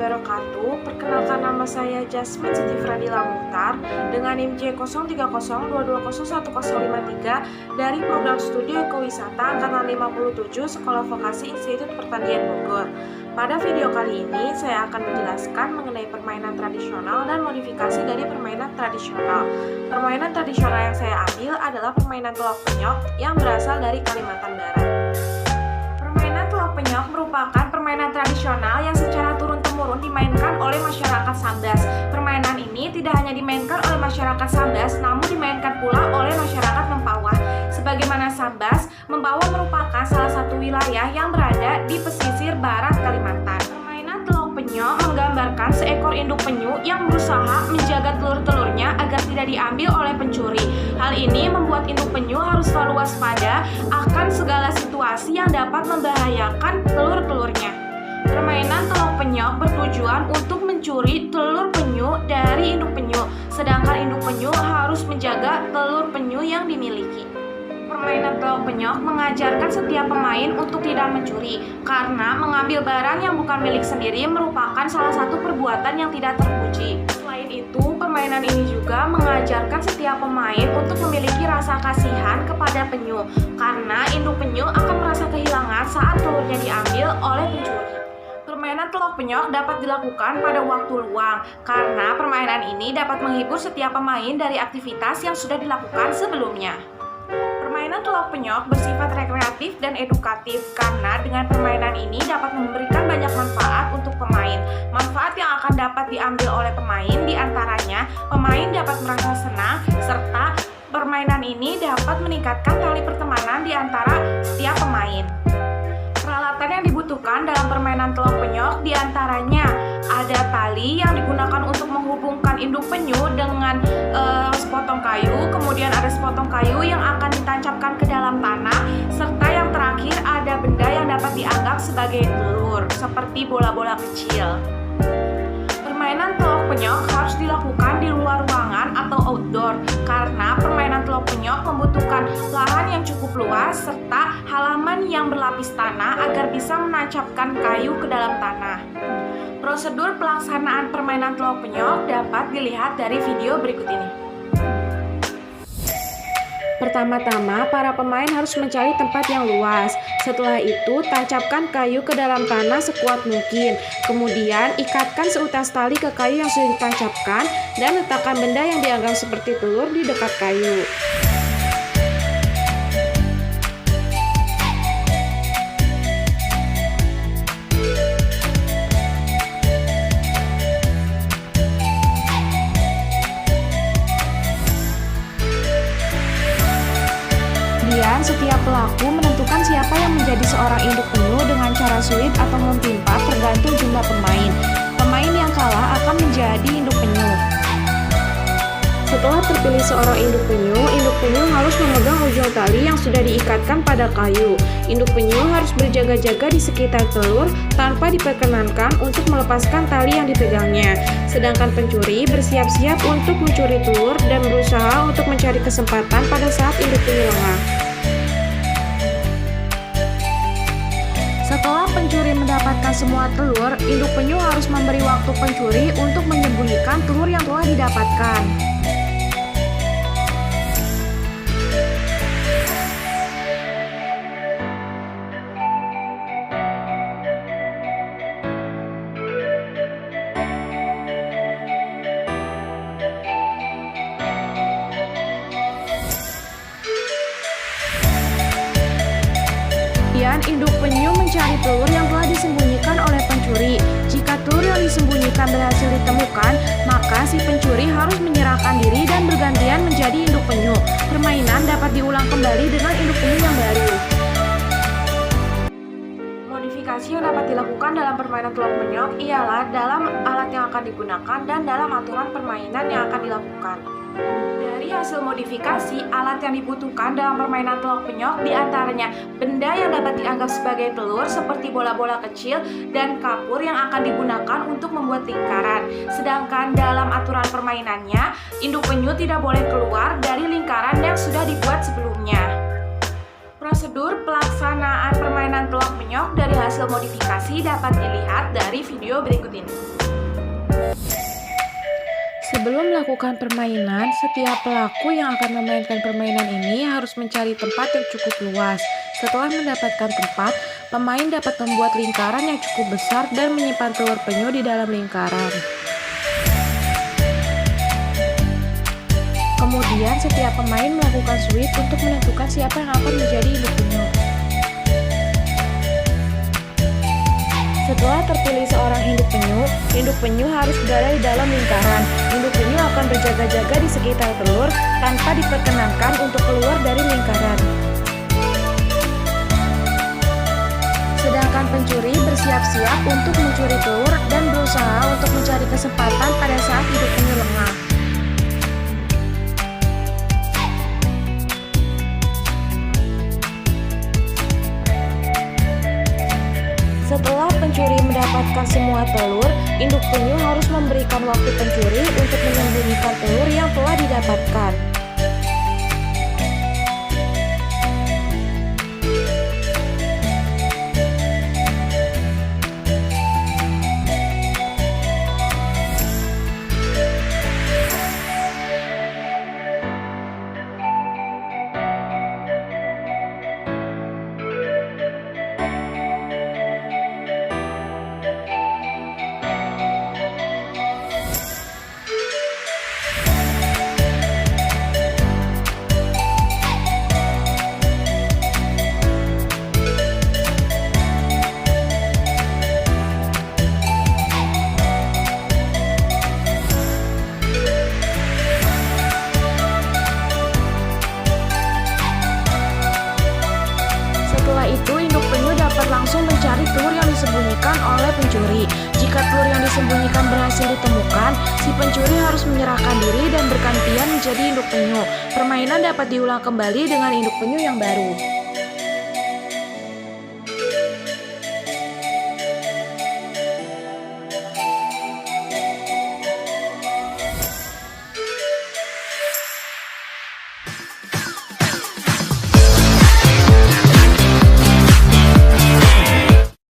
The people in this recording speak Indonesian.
wabarakatuh. Perkenalkan, nama saya Jasmine Siti Fradila Mukhtar dengan NIM J03022011053 dari program studi ekowisata angkatan 57 Sekolah Vokasi Institut Pertanian Bogor. Pada video kali ini saya akan menjelaskan mengenai permainan tradisional dan modifikasi dari permainan tradisional. Permainan tradisional yang saya ambil adalah permainan telok penyok yang berasal dari Kalimantan Barat. Permainan telok penyok merupakan permainan tradisional yang secara turun-temurun dimainkan oleh masyarakat Sambas. Permainan ini tidak hanya dimainkan oleh masyarakat Sambas, namun dimainkan pula oleh masyarakat Mempawah. Sebagaimana Sambas, Mempawah merupakan salah satu wilayah yang berada di pesisir barat Kalimantan. Permainan telok penyok menggambarkan seekor induk penyu yang berusaha menjaga telur-telurnya agar tidak diambil oleh pencuri. Hal ini membuat induk penyu harus selalu waspada akan segala situasi yang dapat membahayakan telur-telurnya. Permainan telok penyok bertujuan untuk mencuri telur penyu dari induk penyu, sedangkan induk penyu harus menjaga telur penyu yang dimiliki. Permainan telok penyok mengajarkan setiap pemain untuk tidak mencuri, karena mengambil barang yang bukan milik sendiri merupakan salah satu perbuatan yang tidak terpuji. Selain itu, permainan ini juga mengajarkan setiap pemain untuk memiliki rasa kasihan kepada penyu, karena induk penyu akan merasa kehilangan saat telurnya diambil oleh pencuri. Permainan telok penyok dapat dilakukan pada waktu luang, karena permainan ini dapat menghibur setiap pemain dari aktivitas yang sudah dilakukan sebelumnya. Permainan telok penyok bersifat rekreatif dan edukatif karena dengan permainan ini dapat memberikan banyak manfaat untuk pemain. Manfaat yang akan dapat diambil oleh pemain diantaranya pemain dapat merasa senang, serta permainan ini dapat meningkatkan tali pertemanan di antara setiap pemain. Peralatan yang dibutuhkan dalam permainan telok penyok diantaranya ada tali yang digunakan untuk menghubungkan induk penyu dengan sepotong kayu, kemudian ada sepotong kayu yang akan ditancapkan ke dalam tanah, serta yang terakhir ada benda yang dapat dianggap sebagai telur, seperti bola-bola kecil. Permainan telok penyok harus dilakukan di luar ruangan atau outdoor, karena permainan telok penyok membutuhkan lahan yang cukup luas serta halaman yang berlapis tanah agar bisa menancapkan kayu ke dalam tanah. Prosedur pelaksanaan permainan telok penyok dapat dilihat dari video berikut ini. Pertama-tama, para pemain harus mencari tempat yang luas. Setelah itu, tancapkan kayu ke dalam tanah sekuat mungkin. Kemudian, ikatkan seutas tali ke kayu yang sudah ditancapkan dan letakkan benda yang dianggap seperti telur di dekat kayu. Kemudian, setiap pelaku menentukan siapa yang menjadi seorang induk penyu dengan cara sulit atau memtimpa tergantung jumlah pemain. Pemain yang kalah akan menjadi induk penyu. Setelah terpilih seorang induk penyu harus memegang ujung tali yang sudah diikatkan pada kayu. Induk penyu harus berjaga-jaga di sekitar telur tanpa diperkenankan untuk melepaskan tali yang dipegangnya. Sedangkan pencuri bersiap-siap untuk mencuri telur dan berusaha untuk mencari kesempatan pada saat induk penyu lengah. Setelah pencuri mendapatkan semua telur, induk penyu harus memberi waktu pencuri untuk menyembunyikan telur yang telah didapatkan. Kemudian, induk penyu mencari telur yang telah disembunyikan oleh pencuri. Jika telur yang disembunyikan berhasil ditemukan, maka si pencuri harus menyerahkan diri dan bergantian menjadi induk penyu. Permainan dapat diulang kembali dengan induk penyu yang baru. Modifikasi yang dapat dilakukan dalam permainan telok penyok ialah dalam alat yang akan digunakan dan dalam aturan permainan yang akan dilakukan. Dari hasil modifikasi, alat yang dibutuhkan dalam permainan telok penyok diantaranya benda yang dapat dianggap sebagai telur seperti bola-bola kecil dan kapur yang akan digunakan untuk membuat lingkaran. Sedangkan dalam aturan permainannya, induk penyu tidak boleh keluar dari lingkaran yang sudah dibuat sebelumnya. Prosedur pelaksanaan permainan telok penyok dari hasil modifikasi dapat dilihat dari video berikut ini. Sebelum melakukan permainan, setiap pelaku yang akan memainkan permainan ini harus mencari tempat yang cukup luas. Setelah mendapatkan tempat, pemain dapat membuat lingkaran yang cukup besar dan menyimpan telur penyu di dalam lingkaran. Kemudian, setiap pemain melakukan switch untuk menentukan siapa yang akan menjadi induk penyu. Setelah terpilih seorang induk penyu harus berada di dalam lingkaran. Induk penyu akan berjaga-jaga di sekitar telur tanpa diperkenankan untuk keluar dari lingkaran. Sedangkan pencuri bersiap-siap untuk mencuri telur dan berusaha untuk mencari kesempatan pada saat induk penyu lengah. Setelah pencuri mendapatkan semua telur, induk penyu harus memberikan waktu pencuri untuk menyembunyikan telur yang telah didapatkan. Setelah itu, induk penyu dapat langsung mencari telur yang disembunyikan oleh pencuri. Jika telur yang disembunyikan berhasil ditemukan, si pencuri harus menyerahkan diri dan bergantian menjadi induk penyu. Permainan dapat diulang kembali dengan induk penyu yang baru.